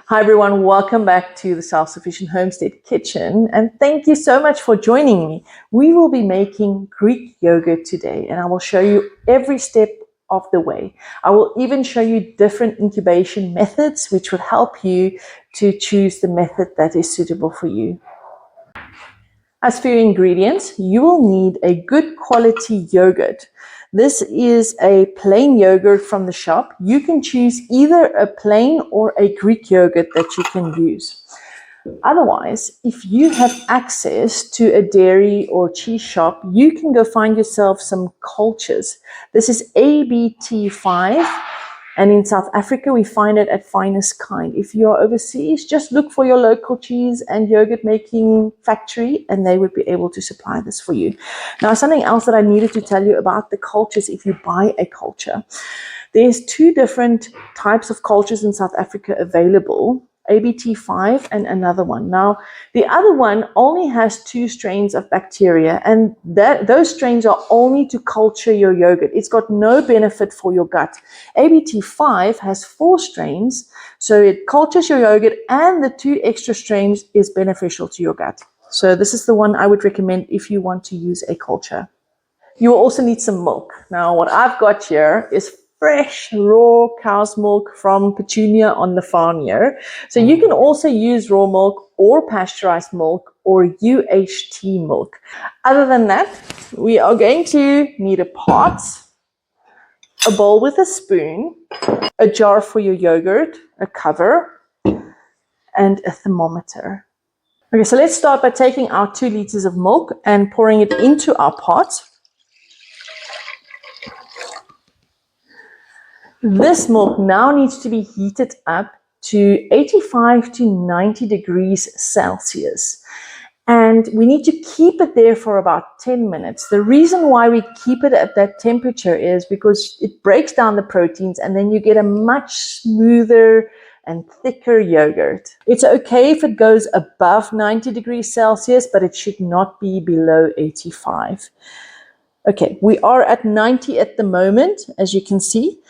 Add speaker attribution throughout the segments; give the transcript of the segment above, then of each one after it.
Speaker 1: Hi everyone, welcome back to the Self-Sufficient Homestead Kitchen, and thank you so much for joining me. We will be making Greek yogurt today, and I will show you every step of the way. I will even show you different incubation methods which would help you to choose the method that is suitable for you. As for your ingredients, you will need a good quality yogurt. This is a plain yogurt from the shop. You can choose either a plain or a Greek yogurt that you can use. Otherwise, if you have access to a dairy or cheese shop, you can go find yourself some cultures. This is ABT5. And in South Africa, we find it at Finest Kind. If you're overseas, just look for your local cheese and yogurt making factory, and they would be able to supply this for you. Now, something else that I needed to tell you about the cultures if you buy a culture. There's two different types of cultures in South Africa available. ABT5 and another one. Now, the other one only has 2 strains of bacteria, and those strains are only to culture your yogurt. It's got no benefit for your gut. ABT5 has 4 strains, so it cultures your yogurt, and the 2 extra strains is beneficial to your gut. So this is the one I would recommend if you want to use a culture. You will also need some milk. Now, what I've got here is fresh, raw cow's milk from Petunia on the farm here. So you can also use raw milk or pasteurized milk or UHT milk. Other than that, we are going to need a pot, a bowl with a spoon, a jar for your yogurt, a cover, and a thermometer. Okay, so let's start by taking our 2 liters of milk and pouring it into our pot. This milk now needs to be heated up to 85 to 90 degrees Celsius. And we need to keep it there for about 10 minutes. The reason why we keep it at that temperature is because it breaks down the proteins, and then you get a much smoother and thicker yogurt. It's okay if it goes above 90 degrees Celsius, but it should not be below 85. Okay, we are at 90 at the moment, as you can see.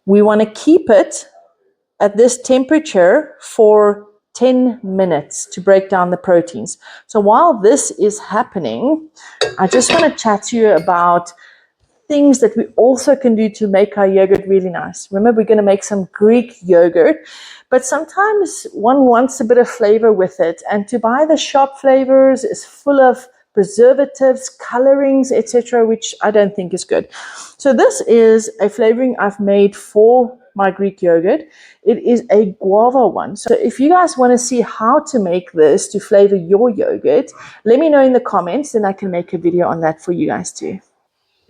Speaker 1: We want to keep it at this temperature for 10 minutes to break down the proteins. So while this is happening, I just want to chat to you about things that we also can do to make our yogurt really nice. Remember, we're going to make some Greek yogurt, but sometimes one wants a bit of flavor with it. And to buy the shop flavors is full of preservatives, colorings, etc., which I don't think is good. So this is a flavoring I've made for my Greek yogurt. It is a guava one. So if you guys want to see how to make this to flavor your yogurt, let me know in the comments, and I can make a video on that for you guys too.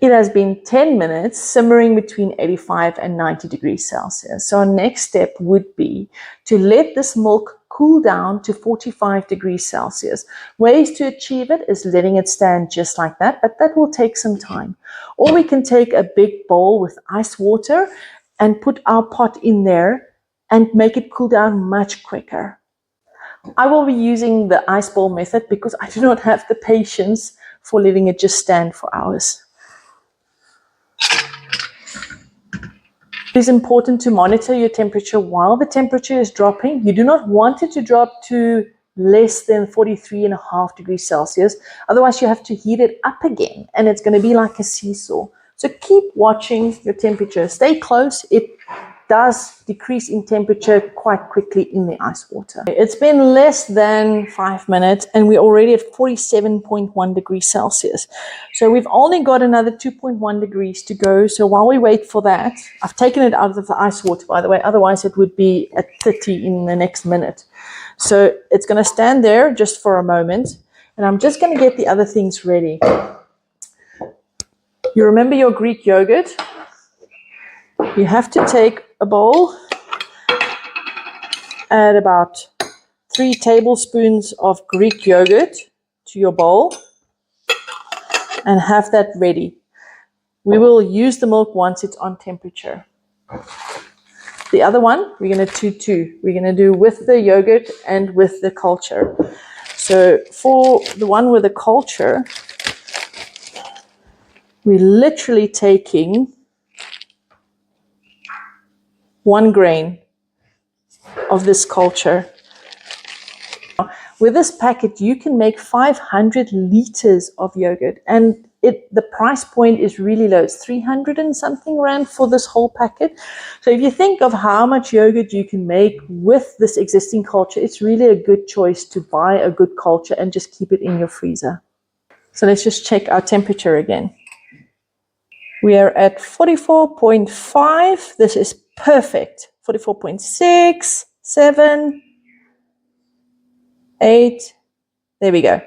Speaker 1: It has been 10 minutes simmering between 85 and 90 degrees Celsius. So our next step would be to let this milk cool down to 45 degrees Celsius. Ways to achieve it is letting it stand just like that, but that will take some time. Or we can take a big bowl with ice water and put our pot in there and make it cool down much quicker. I will be using the ice bowl method because I do not have the patience for letting it just stand for hours. It is important to monitor your temperature while the temperature is dropping. You do not want it to drop to less than 43.5 degrees Celsius. Otherwise, you have to heat it up again, and it's going to be like a seesaw. So keep watching your temperature. Stay close. It does decrease in temperature quite quickly in the ice water. It's been less than 5 minutes, and we're already at 47.1 degrees Celsius. So we've only got another 2.1 degrees to go. So while we wait for that, I've taken it out of the ice water, by the way. Otherwise, it would be at 30 in the next minute. So it's going to stand there just for a moment. And I'm just going to get the other things ready. You remember your Greek yogurt? You have to take a bowl, add about 3 tablespoons of Greek yogurt to your bowl, and have that ready. We will use the milk once it's on temperature. The other one, we're going to do 2. We're going to do with the yogurt and with the culture. So for the one with the culture, we're literally taking 1 grain of this culture. With this packet, you can make 500 liters of yogurt, and the price point is really low. It's 300 and something rand for this whole packet. So if you think of how much yogurt you can make with this existing culture, it's really a good choice to buy a good culture and just keep it in your freezer. So let's just check our temperature again. We are at 44.5. This is perfect. 44.6, 7, 8. There we go.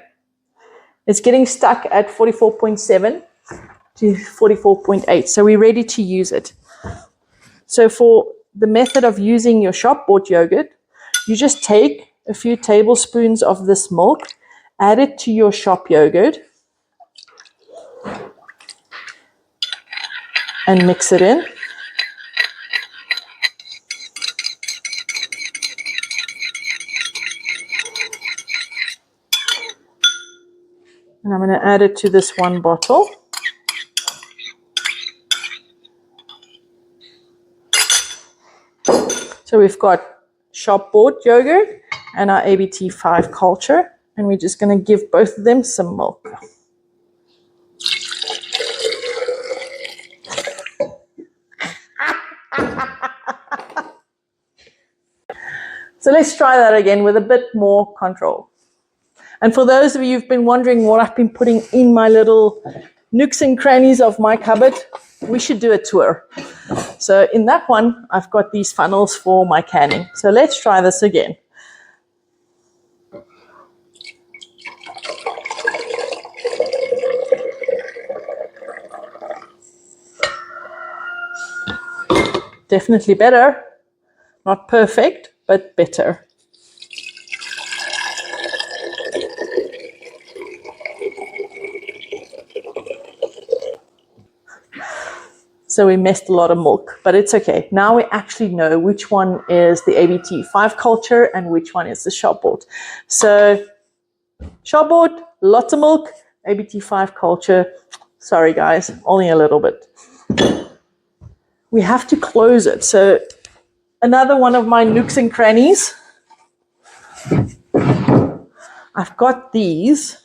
Speaker 1: It's getting stuck at 44.7 to 44.8. So we're ready to use it. So for the method of using your shop-bought yogurt, you just take a few tablespoons of this milk, add it to your shop yogurt, and mix it in. And I'm going to add it to this one bottle. So we've got shop-bought yogurt and our ABT5 culture, and we're just going to give both of them some milk. So let's try that again with a bit more control. And for those of you who've been wondering what I've been putting in my little nooks and crannies of my cupboard, we should do a tour. So in that one, I've got these funnels for my canning. So let's try this again. Definitely better. Not perfect, but better. So we missed a lot of milk, but it's okay. Now we actually know which one is the ABT5 culture and which one is the shop-bought. So shop-bought, lots of milk. ABT5 culture, sorry guys, only a little bit. We have to close it. So another one of my nooks and crannies. I've got these,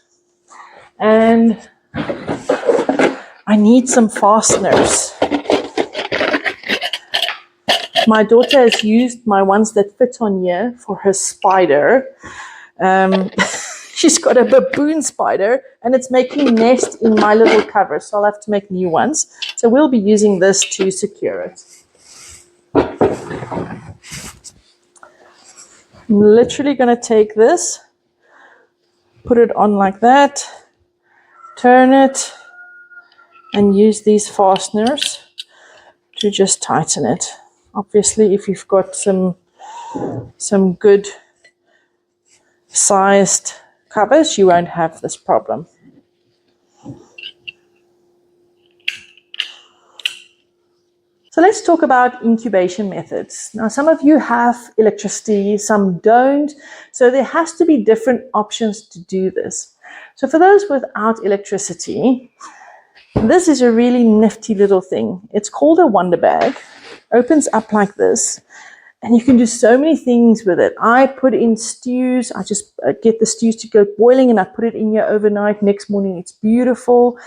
Speaker 1: and I need some fasteners. My daughter has used my ones that fit on here for her spider. She's got a baboon spider, and it's making nest in my little cover, so I'll have to make new ones. So we'll be using this to secure it. I'm literally going to take this, put it on like that, turn it, and use these fasteners to just tighten it. Obviously, if you've got some good sized covers, you won't have this problem. So let's talk about incubation methods. Now, some of you have electricity, some don't. So there has to be different options to do this. So for those without electricity, this is a really nifty little thing. It's called a wonder bag. Opens up like this, and you can do so many things with it. I put in stews. I just get the stews to go boiling, and I put it in here overnight. Next morning, it's beautiful.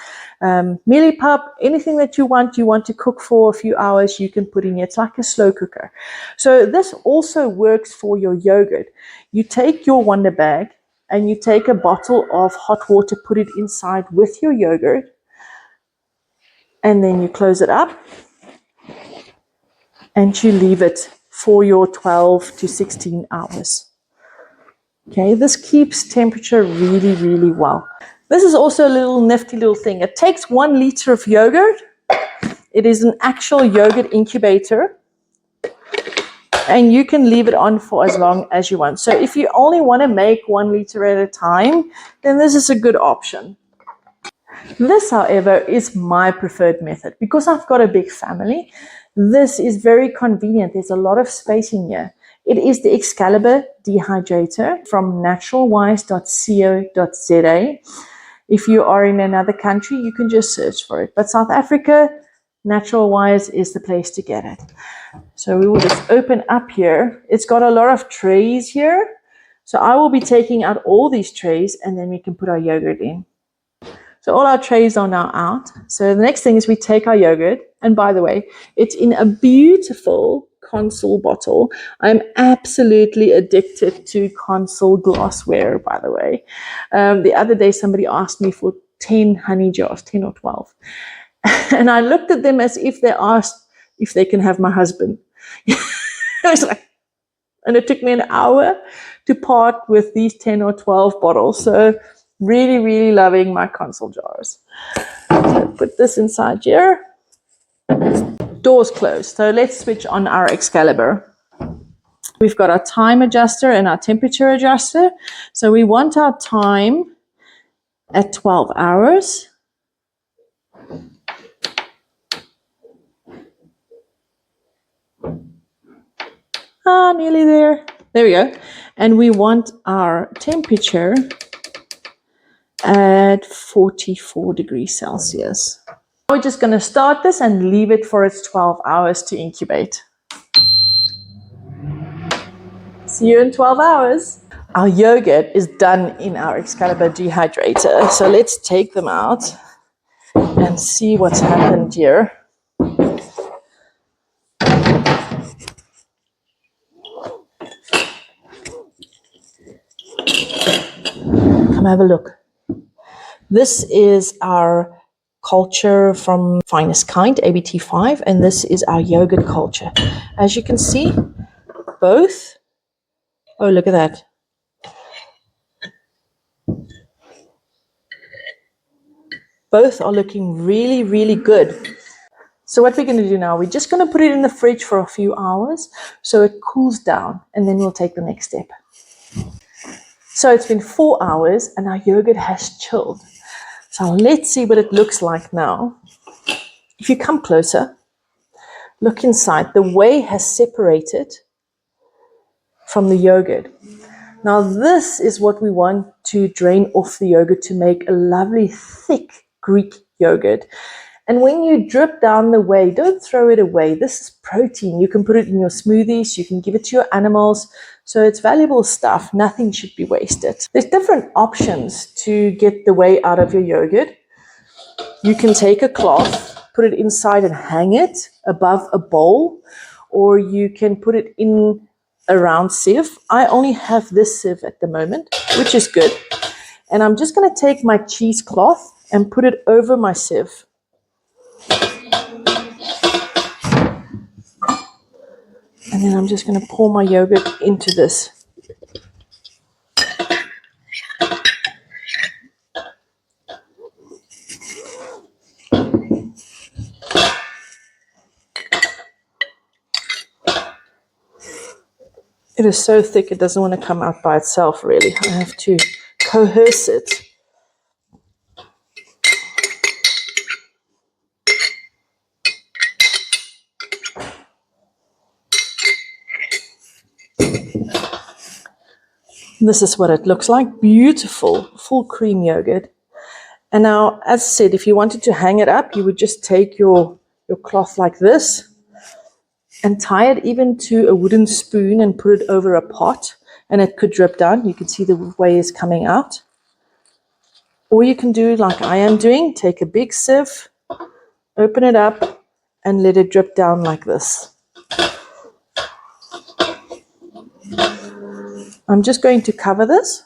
Speaker 1: Mealie pup, anything that you want to cook for a few hours, you can put in here. It's like a slow cooker. So this also works for your yogurt. You take your wonder bag, and you take a bottle of hot water, put it inside with your yogurt, and then you close it up, and you leave it for your 12 to 16 hours. Okay, this keeps temperature really, really well. This is also a little nifty little thing. It takes 1 liter of yogurt. It is an actual yogurt incubator, and you can leave it on for as long as you want. So if you only want to make 1 liter at a time, then this is a good option. This, however, is my preferred method because I've got a big family. This is very convenient. There's a lot of space in here. It is the Excalibur Dehydrator from naturalwise.co.za. If you are in another country, you can just search for it. But South Africa, Natural Wise is the place to get it. So we will just open up here. It's got a lot of trays here. So I will be taking out all these trays and then we can put our yogurt in. So all our trays are now out. So the next thing is we take our yogurt. And by the way, it's in a beautiful Consol bottle. I'm absolutely addicted to Consol glassware, by the way. The other day, somebody asked me for 10 honey jars, 10 or 12. And I looked at them as if they asked if they can have my husband. I was like, and it took me an hour to part with these 10 or 12 bottles. So really, really loving my Consol jars. So put this inside here. Doors closed. So let's switch on our Excalibur. We've got our time adjuster and our temperature adjuster. So we want our time at 12 hours. Nearly there. There we go. And we want our temperature at 44 degrees Celsius. We're just going to start this and leave it for its 12 hours to incubate. See you in 12 hours. Our yogurt is done in our Excalibur Dehydrator. So let's take them out and see what's happened here. Come have a look. This is our culture from Finest Kind, ABT5, and this is our yogurt culture. As you can see, both, oh, look at that. Both are looking really, really good. So what we're going to do now, we're just going to put it in the fridge for a few hours so it cools down, and then we'll take the next step. So it's been 4 hours and our yogurt has chilled. So let's see what it looks like now. If you come closer, look inside. The whey has separated from the yogurt. Now this is what we want to drain off the yogurt to make a lovely thick Greek yogurt. And when you drip down the whey, don't throw it away. This is protein. You can put it in your smoothies. You can give it to your animals. So it's valuable stuff. Nothing should be wasted. There's different options to get the whey out of your yogurt. You can take a cloth, put it inside and hang it above a bowl, or you can put it in a round sieve. I only have this sieve at the moment, which is good. And I'm just going to take my cheesecloth and put it over my sieve. And then I'm just going to pour my yogurt into this. It is so thick it doesn't want to come out by itself, really. I have to coerce it. This is what it looks like. Beautiful, full cream yogurt. And now, as I said, if you wanted to hang it up, you would just take your cloth like this and tie it even to a wooden spoon and put it over a pot, and it could drip down. You can see the whey is coming out. Or you can do like I am doing, take a big sieve, open it up, and let it drip down like this. I'm just going to cover this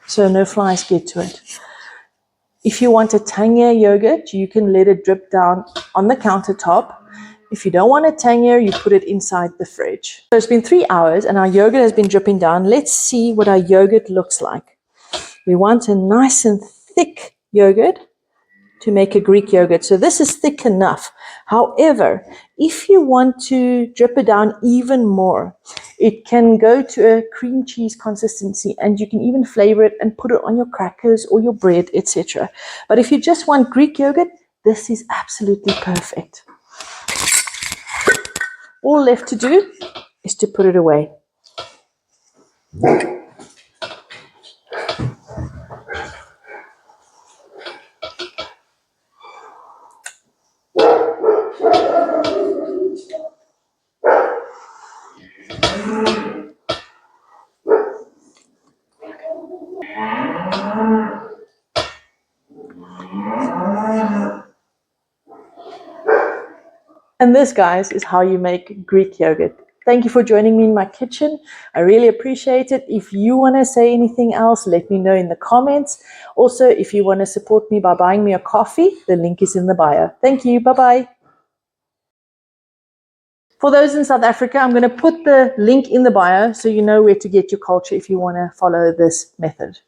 Speaker 1: so no flies get to it. If you want a tangier yogurt, you can let it drip down on the countertop. If you don't want it tangier, you put it inside the fridge. So it's been 3 hours and our yogurt has been dripping down. Let's see what our yogurt looks like. We want a nice and thick yogurt to make a Greek yogurt. So this is thick enough. However, if you want to drip it down even more, it can go to a cream cheese consistency, and you can even flavor it and put it on your crackers or your bread, etc. But if you just want Greek yogurt, this is absolutely perfect. All left to do is to put it away. And this, guys, is how you make Greek yogurt. Thank you for joining me in my kitchen. I really appreciate it. If you want to say anything else, let me know in the comments. Also, if you want to support me by buying me a coffee, the link is in the bio. Thank you. Bye-bye. For those in South Africa, I'm going to put the link in the bio so you know where to get your culture if you want to follow this method.